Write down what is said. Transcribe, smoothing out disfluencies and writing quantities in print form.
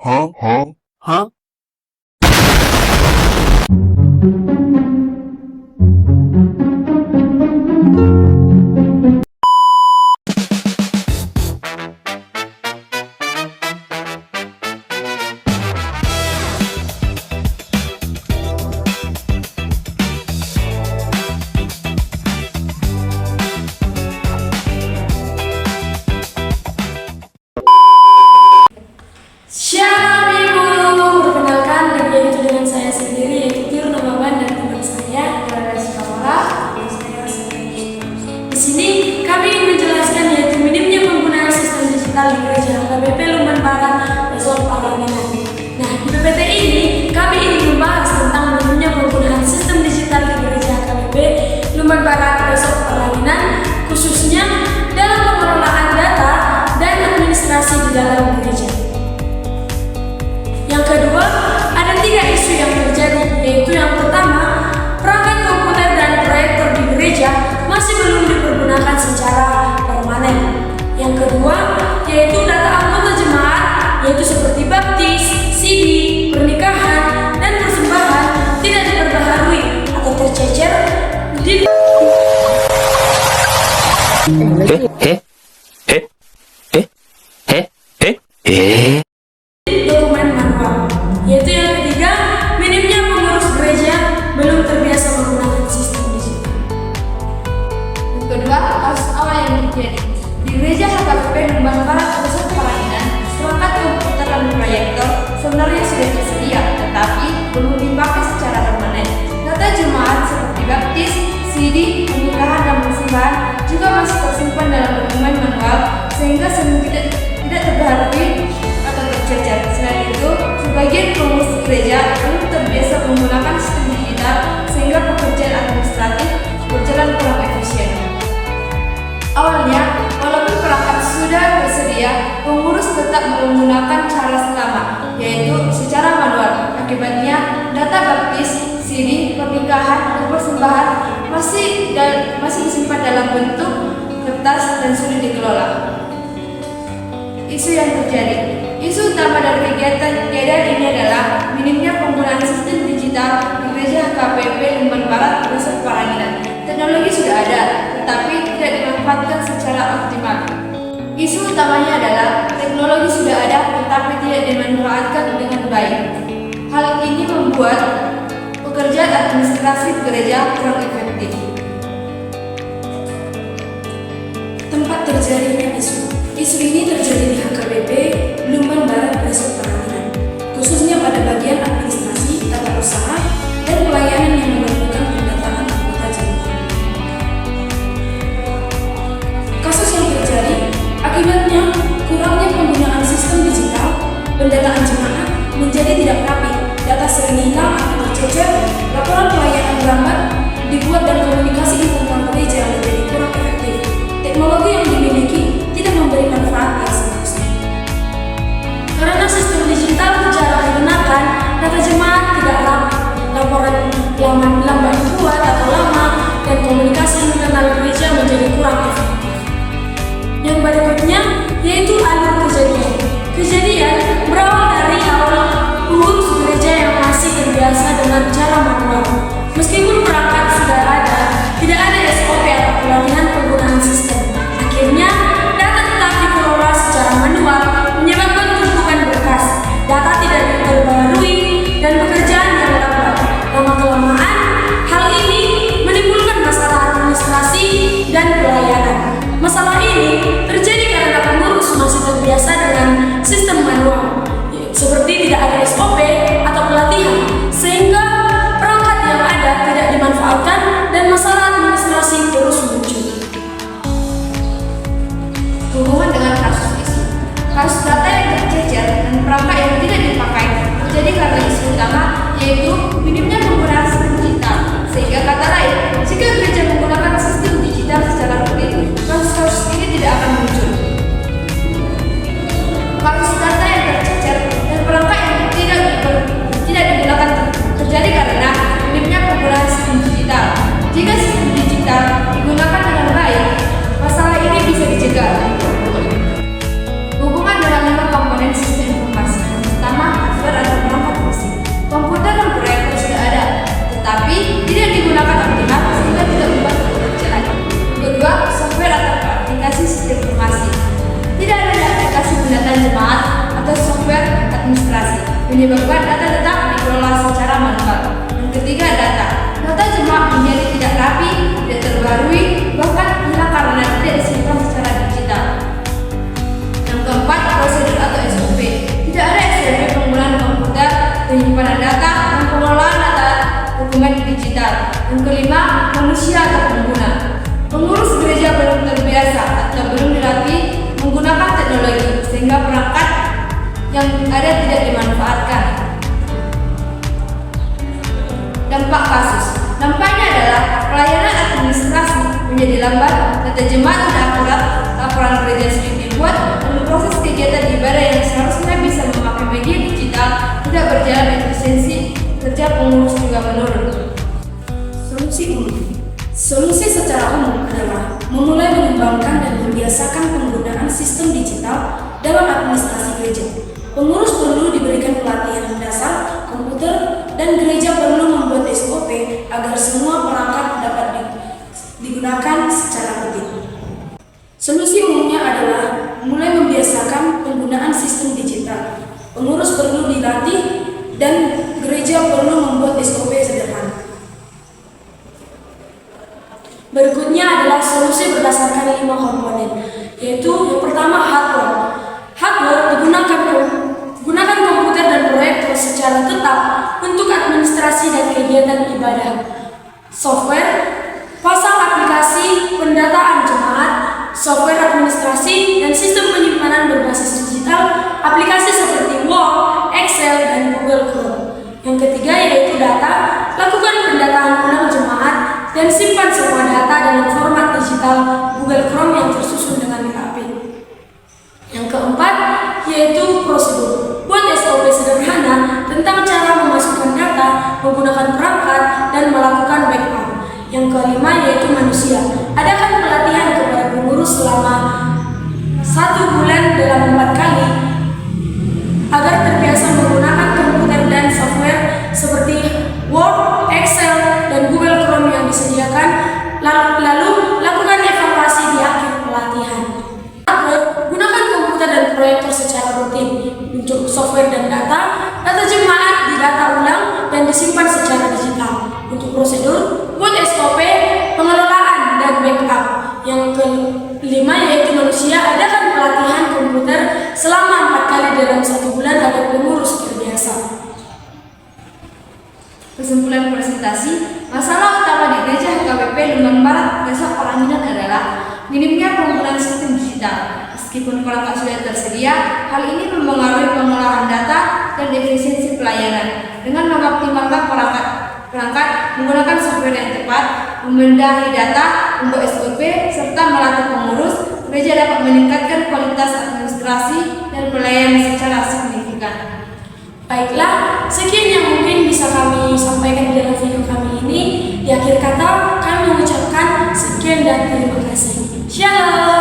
Hah? Shalom Ibu, perkenalkan dengan saya sendiri yaitu Tirna Maman dan teman saya Clara Sekamara dan saya Rasmi. Di sini kami ingin menjelaskan yaitu minimnya penggunaan sistem digital di gereja HKBP Lumban Barat Resort Palanginan. Nah, di PPT ini kami ingin membahas tentang minimnya penggunaan sistem digital di gereja HKBP Lumban Barat Resort Palanginan, khususnya dalam pengelolaan data dan administrasi di dalam gereja. Yang kedua, ada 3 isu yang terjadi, yaitu yang pertama, perangkat komputer dan proyektor di gereja masih belum dipergunakan secara permanen. Yang kedua, yaitu data anggota jemaat, yaitu seperti baptis, CD, pernikahan, dan persembahan tidak diperbaharui atau tercecer di dokumen manual. Yaitu yang ketiga, minimnya pengurus gereja belum terbiasa menggunakan sistem digital. Yang kedua, kasus awal yang terjadi di gereja HKBP Lumban Barat Resort Palanginan, perangkat komputer dan proyektor sebenarnya sudah tersedia, tetapi belum dipakai secara permanen. Data jemaat seperti baptis, CD, pernikahan dan persembahan juga masih tersimpan dalam dokumen manual sehingga sering tidak terbaharui atau tercecer. Selain itu, sebagian pengurus gereja belum terbiasa menggunakan sistem digital sehingga pekerjaan administratif berjalan kurang efisien. Awalnya, walaupun perangkat sudah tersedia, pengurus tetap menggunakan cara lama, yaitu secara manual. Akibatnya, data baptis, CD, pernikahan, dan persembahan masih disimpan dalam bentuk kertas dan sulit dikelola. Isu yang terjadi. Isu utama dari kegiatan ini adalah minimnya penggunaan sistem digital di gereja HKBP Lumban Barat Resort Palanginan. Teknologi sudah ada, tetapi tidak dimanfaatkan secara optimal. Isu utamanya adalah teknologi sudah ada, tetapi tidak dimanfaatkan dengan baik. Hal ini membuat pekerjaan administrasi gereja kurang efektif. Tempat terjadinya isu ini terjadi di HKBP Lumban Barat Resort Palanginan, khususnya pada bagian administrasi, tata usaha, dan pelayanan yang melakukan pendataan anggota jemaat. Kasus yang terjadi akibatnya kurangnya penggunaan sistem digital, pendataan jemaat menjadi tidak rapi, data sering hilang atau tercecer, laporan pelayanan lambat dibuat dan komunikasi internal gereja menjadi kurang efektif. Teknologi yang dimiliki tidak memberi manfaat yang seharusnya. Karena sistem digital jarang digunakan, data jemaat tidak rapi, laporan lambat dibuat atau lama, dan komunikasi internal gereja menjadi kurang efektif. Yang berikutnya yaitu alur kejadian. Kejadian berawal dari awal pengurus gereja yang masih terbiasa dengan cara manual. Meskipun perangkat sudah ada, tidak ada SOP atau pelatihan penggunaan sistem. Akhirnya, data tetap dikelola secara manual, menyebabkan tumpukan berkas, data tidak diperbarui, dan pekerjaan yang lambat. Lama-kelamaan, hal ini menimbulkan masalah administrasi dan pelayanan. Masalah ini terjadi karena pengurus masih terbiasa dengan sistem manual, seperti tidak ada SOP atau pelatihan, sehingga perangkat yang ada tidak dimanfaatkan dan masalah administrasi terus muncul. Hubungan dengan kasus isu. Kasus data yang tercecer dan perangkat yang tidak dipakai terjadi karena isu utama, yaitu minimnya penggunaan sistem digital. Sehingga kata lain, jika gereja menggunakan sistem digital secara rutin, kasus-kasus ini tidak akan muncul. Kasus data yang tercecer dan perangkat yang tidak menyebabkan data tetap dikelola secara manual. Yang ketiga, data. Data jemaah menjadi tidak rapi, tidak terbarui, bahkan hilang karena tidak disimpan secara digital. Yang keempat, prosedur atau SOP. Tidak ada SOP penggunaan komputer, penyimpanan data, dan pengelolaan data dokumen digital. Yang kelima, manusia atau pengguna. Pengurus gereja belum terbiasa atau belum dilatih menggunakan teknologi sehingga perangkat yang ada tidak dimanfaatkan. Dampak kasus. Dampaknya adalah pelayanan administrasi menjadi lambat, data jemaat tidak akurat, laporan gereja sulit dibuat, dan proses kegiatan ibadah yang seharusnya bisa memakai media digital tidak berjalan efisiensi, kerja pengurus juga menurun. Solusi umum. Solusi secara umum adalah memulai mengembangkan dan membiasakan penggunaan sistem digital dalam administrasi gereja. Pengurus perlu diberikan pelatihan dasar komputer dan gereja perlu membuat SOP agar semua perangkat dapat digunakan secara rutin. Solusi umumnya adalah mulai membiasakan penggunaan sistem digital. Pengurus perlu dilatih dan gereja perlu membuat SOP sederhana. Berikutnya adalah solusi berdasarkan 5 komponen, yaitu yang pertama hardware. Hardware gunakan komputer dan proyektor secara tetap untuk administrasi dan kegiatan ibadah. Software, pasang aplikasi pendataan jemaat, software administrasi, dan sistem penyimpanan berbasis digital, aplikasi seperti Word, Excel, dan Google Chrome. Yang ketiga yaitu data, lakukan pendataan ulang jemaat, dan simpan semua data dalam format digital Google Chrome yang tersusun dengan rapi. Yang keempat yaitu prosedur. Buat SOP sederhana tentang cara memasukkan data, menggunakan perangkat, dan melakukan backup. Yang kelima yaitu manusia. Adakan pelatihan kepada pengurus selama 1 bulan dalam 4 kali agar terbiasa menggunakan komputer dan software seperti Word, Excel, dan Google Chrome yang disediakan, lalu lakukan evaluasi di akhir pelatihan. Gunakan komputer dan proyektor secara rutin. Untuk software dan data jemaat didata ulang dan disimpan secara digital. Untuk prosedur, buat SOP, pengelolaan, dan backup. Yang kelima yaitu manusia, adakan pelatihan komputer selama 4 kali dalam 1 bulan agar pengurus terbiasa. Kesimpulan presentasi, masalah utama di gereja HKBP Lumban Barat Desa Paranginan adalah minimnya penggunaan sistem digital. Meskipun perangkat sudah tersedia, hal ini mempengaruhi pengolahan data dan efisiensi pelayanan. Dengan mengoptimalkan perangkat, menggunakan software yang tepat, membenahi data, membuat SOP, serta melatih pengurus, gereja dapat meningkatkan kualitas administrasi dan pelayanan secara signifikan. Baiklah, sekian yang mungkin bisa kami sampaikan dalam video kami ini. Di akhir kata, kami mengucapkan sekian dan terima kasih. Shalom.